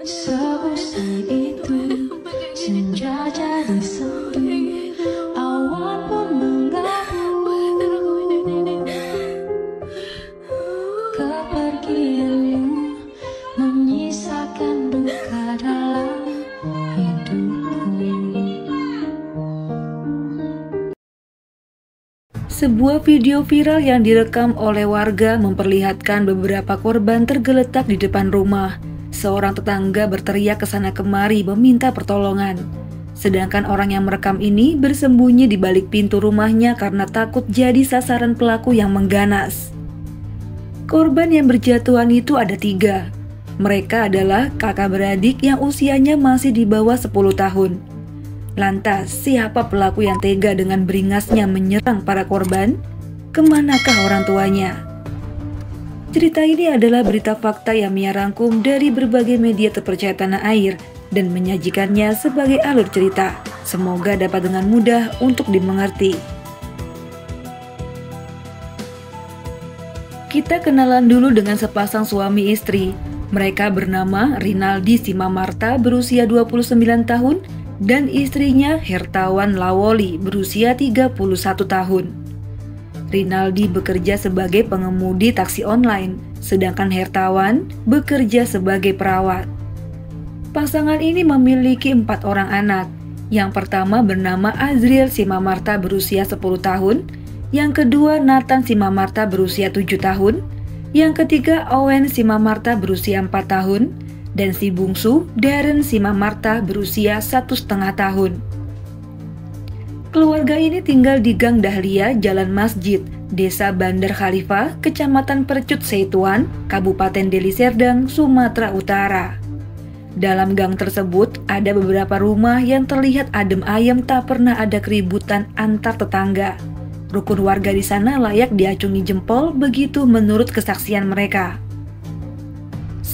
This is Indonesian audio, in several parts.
Seusai itu senja jadi sepi, awan pun mengganggu. Kepergianmu menyisakan duka dalam hidupku. Sebuah video viral yang direkam oleh warga memperlihatkan beberapa korban tergeletak di depan rumah. Seorang tetangga berteriak kesana kemari meminta pertolongan. Sedangkan orang yang merekam ini bersembunyi di balik pintu rumahnya karena takut jadi sasaran pelaku yang mengganas. Korban yang berjatuhan itu ada 3. Mereka adalah kakak beradik yang usianya masih di bawah 10 tahun. Lantas, siapa pelaku yang tega dengan beringasnya menyerang para korban? Kemanakah orang tuanya? Cerita ini adalah berita fakta yang Mia rangkum dari berbagai media terpercaya tanah air dan menyajikannya sebagai alur cerita. Semoga dapat dengan mudah untuk dimengerti. Kita kenalan dulu dengan sepasang suami istri. Mereka bernama Rinaldi Simamarta berusia 29 tahun dan istrinya Hertawan Lawoli berusia 31 tahun. Rinaldi bekerja sebagai pengemudi taksi online, sedangkan Hertawan bekerja sebagai perawat. Pasangan ini memiliki 4 orang anak. Yang pertama bernama Azriel Simamarta berusia 10 tahun, yang kedua Nathan Simamarta berusia 7 tahun, yang ketiga Owen Simamarta berusia 4 tahun, dan si bungsu Darren Simamarta berusia 1,5 tahun. Keluarga ini tinggal di Gang Dahlia, Jalan Masjid, Desa Bandar Khalifah, Kecamatan Percut Seituan, Kabupaten Deli Serdang, Sumatera Utara. Dalam gang tersebut ada beberapa rumah yang terlihat adem ayem, tak pernah ada keributan antar tetangga. Rukun warga di sana layak diacungi jempol, begitu menurut kesaksian mereka.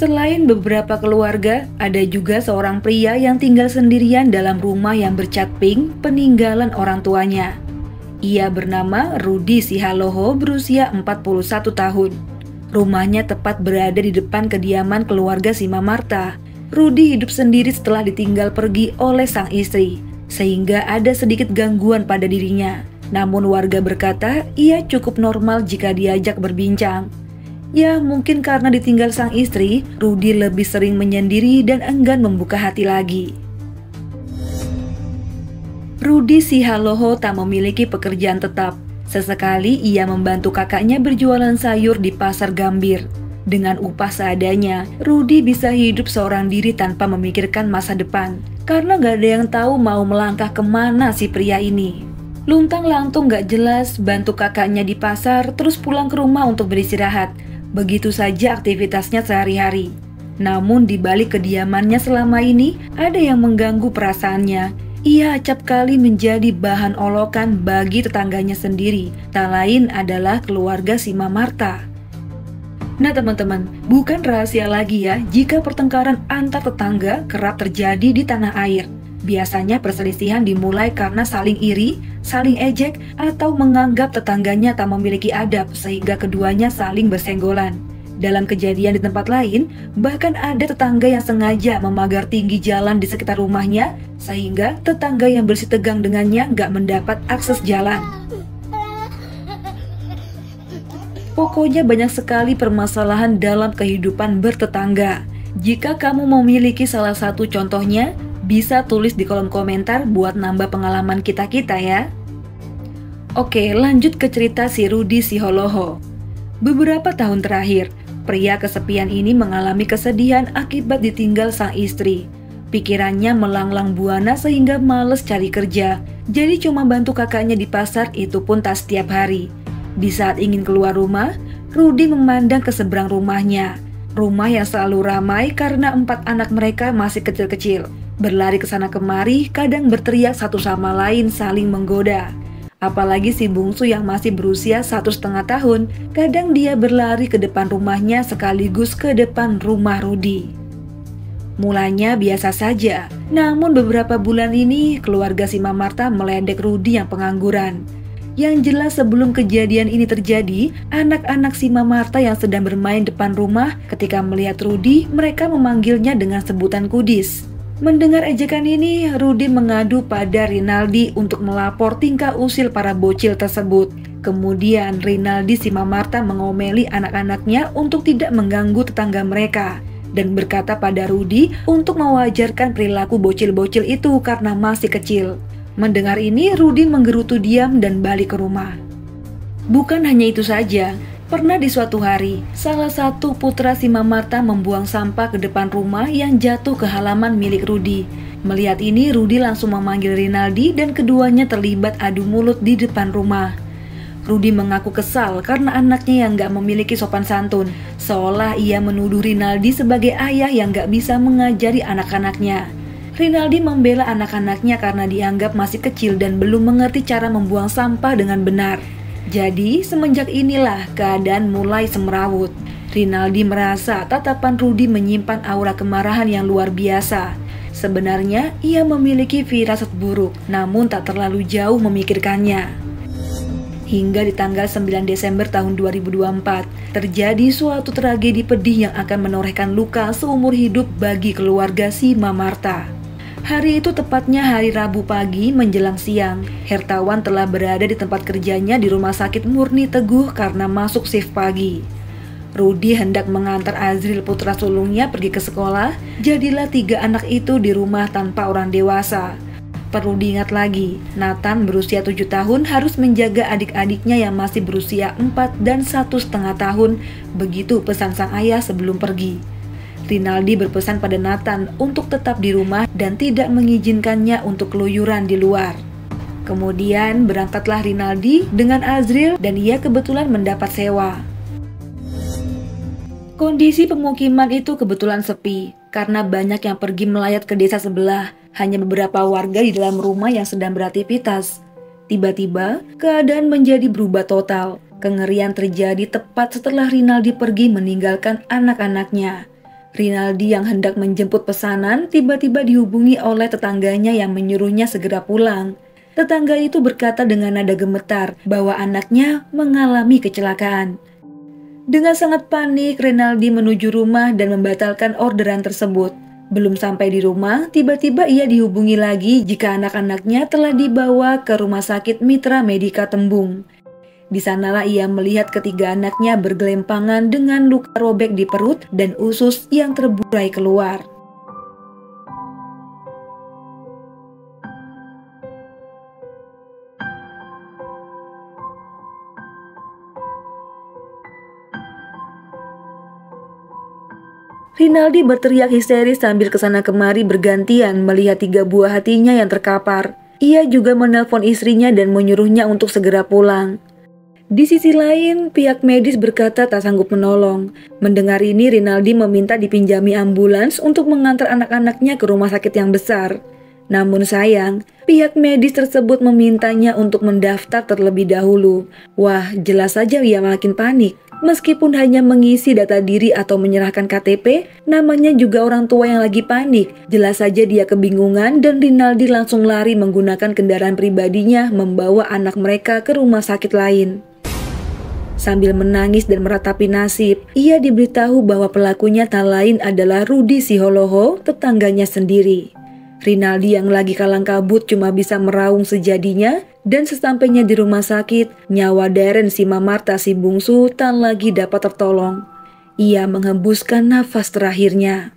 Selain beberapa keluarga, ada juga seorang pria yang tinggal sendirian dalam rumah yang bercat pink peninggalan orang tuanya. Ia bernama Rudi Sihaloho berusia 41 tahun. Rumahnya tepat berada di depan kediaman keluarga Simamarta. Rudi hidup sendiri setelah ditinggal pergi oleh sang istri, sehingga ada sedikit gangguan pada dirinya. Namun warga berkata ia cukup normal jika diajak berbincang. Ya, mungkin karena ditinggal sang istri, Rudi lebih sering menyendiri dan enggan membuka hati lagi. Rudi Sihaloho tak memiliki pekerjaan tetap. Sesekali ia membantu kakaknya berjualan sayur di Pasar Gambir. Dengan upah seadanya, Rudi bisa hidup seorang diri tanpa memikirkan masa depan. Karena gak ada yang tahu mau melangkah kemana si pria ini. Luntang-lantung gak jelas, bantu kakaknya di pasar, terus pulang ke rumah untuk beristirahat. Begitu saja aktivitasnya sehari-hari. Namun di balik kediamannya selama ini, ada yang mengganggu perasaannya. Ia acap kali menjadi bahan olokan bagi tetangganya sendiri. Tak lain adalah keluarga Simamarta. Nah teman-teman, bukan rahasia lagi ya jika pertengkaran antar tetangga kerap terjadi di tanah air. Biasanya perselisihan dimulai karena saling iri, saling ejek, atau menganggap tetangganya tak memiliki adab sehingga keduanya saling bersenggolan. Dalam kejadian di tempat lain, bahkan ada tetangga yang sengaja memagar tinggi jalan di sekitar rumahnya sehingga tetangga yang bersitegang dengannya gak mendapat akses jalan. Pokoknya banyak sekali permasalahan dalam kehidupan bertetangga. Jika kamu memiliki salah satu contohnya, bisa tulis di kolom komentar buat nambah pengalaman kita-kita ya. Oke, lanjut ke cerita si Rudi Sihaloho. Beberapa tahun terakhir, pria kesepian ini mengalami kesedihan akibat ditinggal sang istri. Pikirannya melanglang buana sehingga males cari kerja. Jadi cuma bantu kakaknya di pasar, itu pun tak setiap hari. Di saat ingin keluar rumah, Rudi memandang ke seberang rumahnya. Rumah yang selalu ramai karena 4 anak mereka masih kecil-kecil. Berlari ke sana kemari, kadang berteriak satu sama lain saling menggoda. Apalagi si bungsu yang masih berusia 1,5 tahun, kadang dia berlari ke depan rumahnya sekaligus ke depan rumah Rudi. Mulanya biasa saja, namun beberapa bulan ini keluarga Simamarta meledek Rudi yang pengangguran. Yang jelas sebelum kejadian ini terjadi, anak-anak si Mamarta yang sedang bermain depan rumah ketika melihat Rudy, mereka memanggilnya dengan sebutan Kudis. Mendengar ejekan ini, Rudy mengadu pada Rinaldi untuk melapor tingkah usil para bocil tersebut. Kemudian Rinaldi si Mamarta mengomeli anak-anaknya untuk tidak mengganggu tetangga mereka dan berkata pada Rudy untuk mewajarkan perilaku bocil-bocil itu karena masih kecil. Mendengar ini, Rudy menggerutu diam dan balik ke rumah. Bukan hanya itu saja, pernah di suatu hari, salah satu putra si Mamarta membuang sampah ke depan rumah yang jatuh ke halaman milik Rudy. Melihat ini, Rudy langsung memanggil Rinaldi dan keduanya terlibat adu mulut di depan rumah. Rudy mengaku kesal karena anaknya yang gak memiliki sopan santun, seolah ia menuduh Rinaldi sebagai ayah yang gak bisa mengajari anak-anaknya. Rinaldi membela anak-anaknya karena dianggap masih kecil dan belum mengerti cara membuang sampah dengan benar. Jadi, semenjak inilah keadaan mulai semrawut. Rinaldi merasa tatapan Rudy menyimpan aura kemarahan yang luar biasa. Sebenarnya, ia memiliki firasat buruk, namun tak terlalu jauh memikirkannya. Hingga di tanggal 9 Desember tahun 2024, terjadi suatu tragedi pedih yang akan menorehkan luka seumur hidup bagi keluarga si Mamarta. Hari itu tepatnya hari Rabu pagi menjelang siang. Hertawan telah berada di tempat kerjanya di Rumah Sakit Murni Teguh karena masuk shift pagi. Rudy hendak mengantar Azril putra sulungnya pergi ke sekolah. Jadilah 3 anak itu di rumah tanpa orang dewasa. Perlu diingat lagi, Nathan berusia 7 tahun harus menjaga adik-adiknya yang masih berusia 4 dan 1,5 tahun. Begitu pesan sang ayah sebelum pergi. Rinaldi berpesan pada Nathan untuk tetap di rumah dan tidak mengizinkannya untuk keluyuran di luar. Kemudian berangkatlah Rinaldi dengan Azril dan ia kebetulan mendapat sewa. Kondisi pemukiman itu kebetulan sepi karena banyak yang pergi melayat ke desa sebelah. Hanya beberapa warga di dalam rumah yang sedang beraktivitas. Tiba-tiba, keadaan menjadi berubah total. Kengerian terjadi tepat setelah Rinaldi pergi meninggalkan anak-anaknya. Rinaldi yang hendak menjemput pesanan tiba-tiba dihubungi oleh tetangganya yang menyuruhnya segera pulang. Tetangga itu berkata dengan nada gemetar bahwa anaknya mengalami kecelakaan. Dengan sangat panik, Rinaldi menuju rumah dan membatalkan orderan tersebut. Belum sampai di rumah, tiba-tiba ia dihubungi lagi jika anak-anaknya telah dibawa ke Rumah Sakit Mitra Medika Tembung. Di sanalah ia melihat ketiga anaknya bergelempangan dengan luka robek di perut dan usus yang terburai keluar. Rinaldi berteriak histeris sambil kesana kemari bergantian melihat 3 buah hatinya yang terkapar. Ia juga menelpon istrinya dan menyuruhnya untuk segera pulang. Di sisi lain, pihak medis berkata tak sanggup menolong. Mendengar ini, Rinaldi meminta dipinjami ambulans untuk mengantar anak-anaknya ke rumah sakit yang besar. Namun sayang, pihak medis tersebut memintanya untuk mendaftar terlebih dahulu. Wah, jelas saja ia makin panik. Meskipun hanya mengisi data diri atau menyerahkan KTP, namanya juga orang tua yang lagi panik. Jelas saja dia kebingungan dan Rinaldi langsung lari menggunakan kendaraan pribadinya membawa anak mereka ke rumah sakit lain. Sambil menangis dan meratapi nasib, ia diberitahu bahwa pelakunya tak lain adalah Rudy Siholoho, tetangganya sendiri. Rinaldi yang lagi kalang kabut cuma bisa meraung sejadinya, dan sesampainya di rumah sakit, nyawa Darren si Mamarta si bungsu tak lagi dapat tertolong. Ia menghembuskan nafas terakhirnya.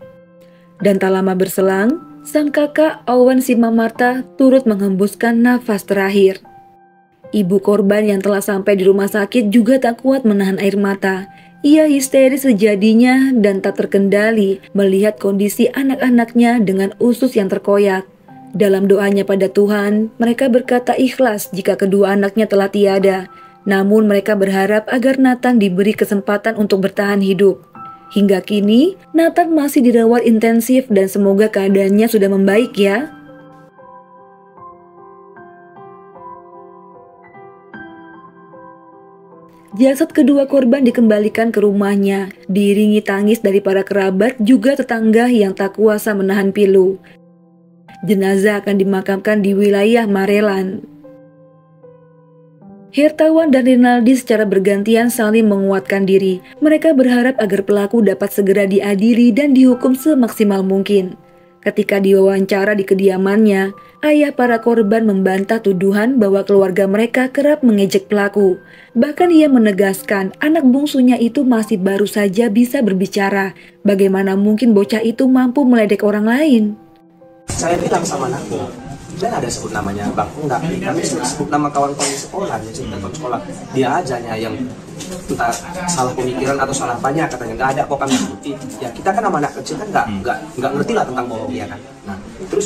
Dan tak lama berselang, sang kakak Owen si Mamarta turut menghembuskan nafas terakhir. Ibu korban yang telah sampai di rumah sakit juga tak kuat menahan air mata. Ia histeris sejadinya dan tak terkendali melihat kondisi anak-anaknya dengan usus yang terkoyak. Dalam doanya pada Tuhan, mereka berkata ikhlas jika kedua anaknya telah tiada. Namun mereka berharap agar Nathan diberi kesempatan untuk bertahan hidup. Hingga kini, Nathan masih dirawat intensif dan semoga keadaannya sudah membaik ya. Jasad kedua korban dikembalikan ke rumahnya, diiringi tangis dari para kerabat juga tetangga yang tak kuasa menahan pilu. Jenazah akan dimakamkan di wilayah Maryland. Hirtawan dan Rinaldi secara bergantian saling menguatkan diri. Mereka berharap agar pelaku dapat segera diadili dan dihukum semaksimal mungkin. Ketika diwawancara di kediamannya, ayah para korban membantah tuduhan bahwa keluarga mereka kerap mengejek pelaku. Bahkan ia menegaskan anak bungsunya itu masih baru saja bisa berbicara. Bagaimana mungkin bocah itu mampu meledek orang lain? Saya bilang sama anakku, dan ada sebut namanya Bang, enggak, kami sebut nama kawan-kawan di sekolah, ya cerita kawan sekolah. Dia ajanya yang entah salah pemikiran atau salah banyak, katanya nggak ada kok kami sebuti. Ya kita kan sama anak kecil kan nggak ngerti lah tentang bohong ya kan. Nah terus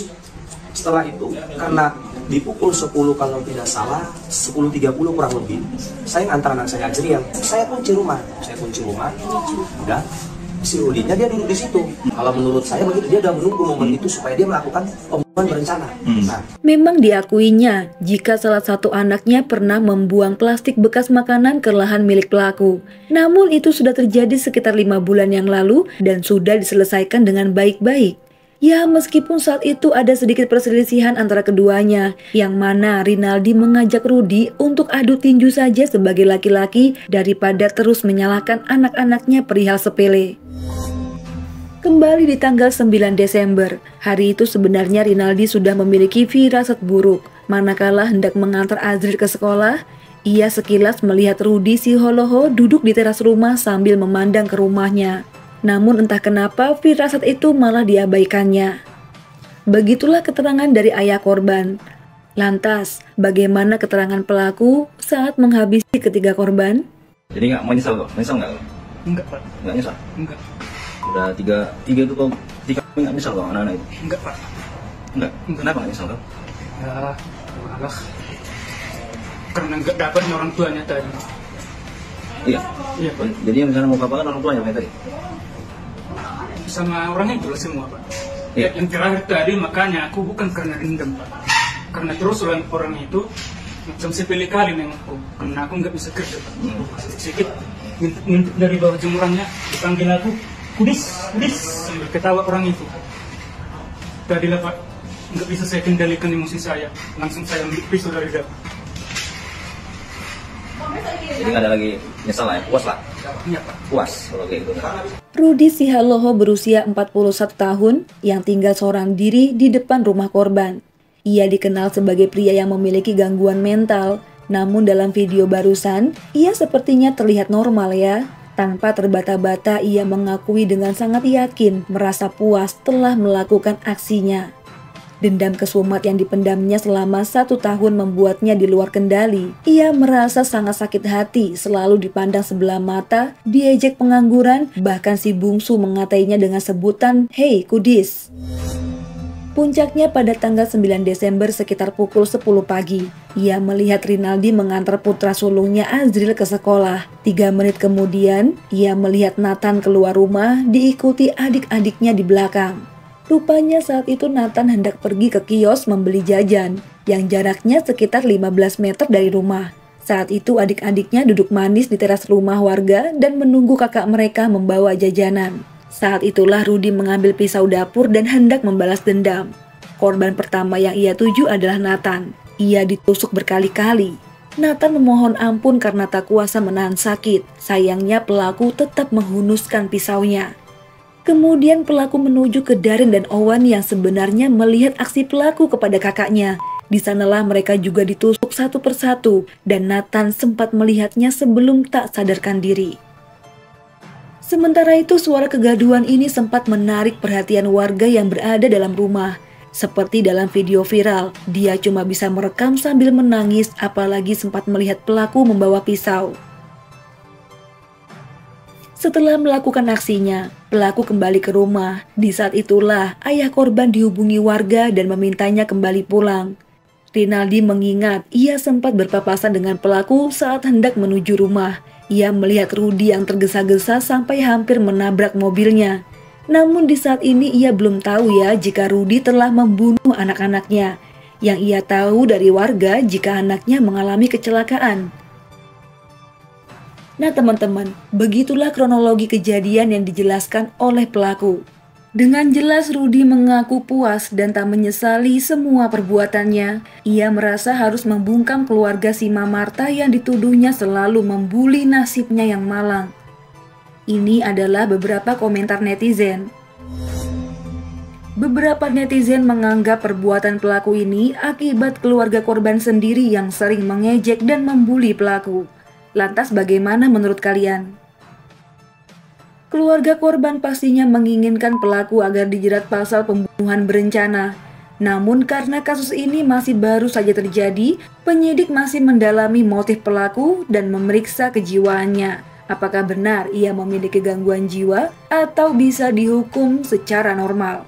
setelah itu karena di pukul 10 kalau tidak salah 10.30 kurang lebih, saya ngantar anak saya aja yang saya kunci rumah, udah. Si Rudinya dia duduk di situ. Kalau menurut saya begitu, dia udah menunggu momen itu supaya dia melakukan pembunuhan berencana. Nah, memang diakuinya jika salah satu anaknya pernah membuang plastik bekas makanan ke lahan milik pelaku. Namun itu sudah terjadi sekitar 5 bulan yang lalu dan sudah diselesaikan dengan baik-baik. Ya, meskipun saat itu ada sedikit perselisihan antara keduanya, yang mana Rinaldi mengajak Rudi untuk adu tinju saja sebagai laki-laki daripada terus menyalahkan anak-anaknya perihal sepele. Kembali di tanggal 9 Desember, hari itu sebenarnya Rinaldi sudah memiliki firasat buruk. Manakala hendak mengantar Azril ke sekolah, ia sekilas melihat Rudi si Holoho duduk di teras rumah sambil memandang ke rumahnya. Namun entah kenapa firasat itu malah diabaikannya. Begitulah keterangan dari ayah korban. Lantas, bagaimana keterangan pelaku saat menghabisi ketiga korban? Jadi nggak menyesal kok? Menyesal nggak? Enggak, Pak. Nggak nyesal? Enggak. Udah tiga itu kok, nggak nyesal kok anak-anak itu? Enggak, Pak. Enggak? Kenapa nggak nyesal kok? Ya, malah karena enggak dapatnya orang tuanya tadi. Iya? Iya, Pak. Jadi yang misalnya mau kapan orang tuanya kayak tadi? Sama orangnya itu semua, Pak. Iya. Yang terakhir tadi makanya aku bukan karena dendam, Pak. Karena terus orang itu macam sepele kali nengokku. Karena aku nggak bisa kerja, Pak. Sedikit ngintip dari bawah jemurannya dipanggil aku, kudis, sambil ketawa orang itu. Tadi lah, Pak, nggak bisa saya kendalikan emosi saya. Langsung saya ambil pisau dari dapur. Jadi nggak ada lagi nyesal lah ya? Puas lah? Iya, Pak. Puas kalau kayak gitu. Rudi Sihaloho berusia 41 tahun yang tinggal seorang diri di depan rumah korban. Ia dikenal sebagai pria yang memiliki gangguan mental. Namun dalam video barusan, ia sepertinya terlihat normal ya. Tanpa terbata-bata, ia mengakui dengan sangat yakin merasa puas telah melakukan aksinya. Dendam kesumat yang dipendamnya selama 1 tahun membuatnya di luar kendali. Ia merasa sangat sakit hati, selalu dipandang sebelah mata, diejek pengangguran, bahkan si bungsu mengatainya dengan sebutan, "Hei kudis." Puncaknya pada tanggal 9 Desember sekitar pukul 10 pagi. Ia melihat Rinaldi mengantar putra sulungnya Azril ke sekolah. 3 menit kemudian, ia melihat Nathan keluar rumah diikuti adik-adiknya di belakang. Rupanya saat itu Nathan hendak pergi ke kios membeli jajan yang jaraknya sekitar 15 meter dari rumah. Saat itu adik-adiknya duduk manis di teras rumah warga dan menunggu kakak mereka membawa jajanan. Saat itulah Rudi mengambil pisau dapur dan hendak membalas dendam. Korban pertama yang ia tuju adalah Nathan. Ia ditusuk berkali-kali. Nathan memohon ampun karena tak kuasa menahan sakit. Sayangnya pelaku tetap menghunuskan pisaunya. Kemudian pelaku menuju ke Darren dan Owen yang sebenarnya melihat aksi pelaku kepada kakaknya. Di sanalah mereka juga ditusuk satu persatu dan Nathan sempat melihatnya sebelum tak sadarkan diri. Sementara itu suara kegaduhan ini sempat menarik perhatian warga yang berada dalam rumah. Seperti dalam video viral, dia cuma bisa merekam sambil menangis apalagi sempat melihat pelaku membawa pisau. Setelah melakukan aksinya, pelaku kembali ke rumah. Di saat itulah ayah korban dihubungi warga dan memintanya kembali pulang. Rinaldi mengingat ia sempat berpapasan dengan pelaku saat hendak menuju rumah. Ia melihat Rudi yang tergesa-gesa sampai hampir menabrak mobilnya. Namun di saat ini ia belum tahu ya jika Rudi telah membunuh anak-anaknya. Yang ia tahu dari warga jika anaknya mengalami kecelakaan. Nah teman-teman, begitulah kronologi kejadian yang dijelaskan oleh pelaku. Dengan jelas Rudy mengaku puas dan tak menyesali semua perbuatannya. Ia merasa harus membungkam keluarga Sima Marta yang dituduhnya selalu membuli nasibnya yang malang. Ini adalah beberapa komentar netizen. Beberapa netizen menganggap perbuatan pelaku ini akibat keluarga korban sendiri yang sering mengejek dan membuli pelaku. Lantas bagaimana menurut kalian? Keluarga korban pastinya menginginkan pelaku agar dijerat pasal pembunuhan berencana. Namun karena kasus ini masih baru saja terjadi, penyidik masih mendalami motif pelaku dan memeriksa kejiwaannya. Apakah benar ia memiliki gangguan jiwa atau bisa dihukum secara normal?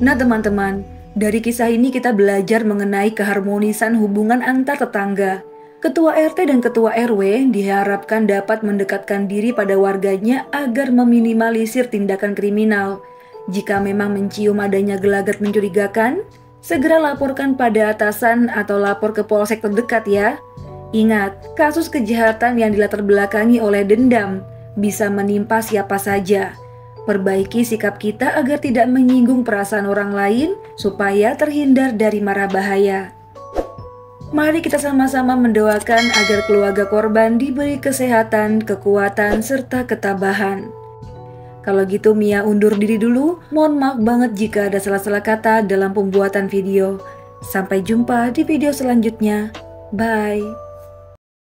Nah teman-teman, dari kisah ini kita belajar mengenai keharmonisan hubungan antar tetangga. Ketua RT dan Ketua RW diharapkan dapat mendekatkan diri pada warganya agar meminimalisir tindakan kriminal. Jika memang mencium adanya gelagat mencurigakan, segera laporkan pada atasan atau lapor ke polsek terdekat ya. Ingat, kasus kejahatan yang dilatar belakangi oleh dendam bisa menimpa siapa saja. Perbaiki sikap kita agar tidak menyinggung perasaan orang lain supaya terhindar dari mara bahaya. Mari kita sama-sama mendoakan agar keluarga korban diberi kesehatan, kekuatan, serta ketabahan. Kalau gitu Mia undur diri dulu, mohon maaf banget jika ada salah-salah kata dalam pembuatan video. Sampai jumpa di video selanjutnya. Bye.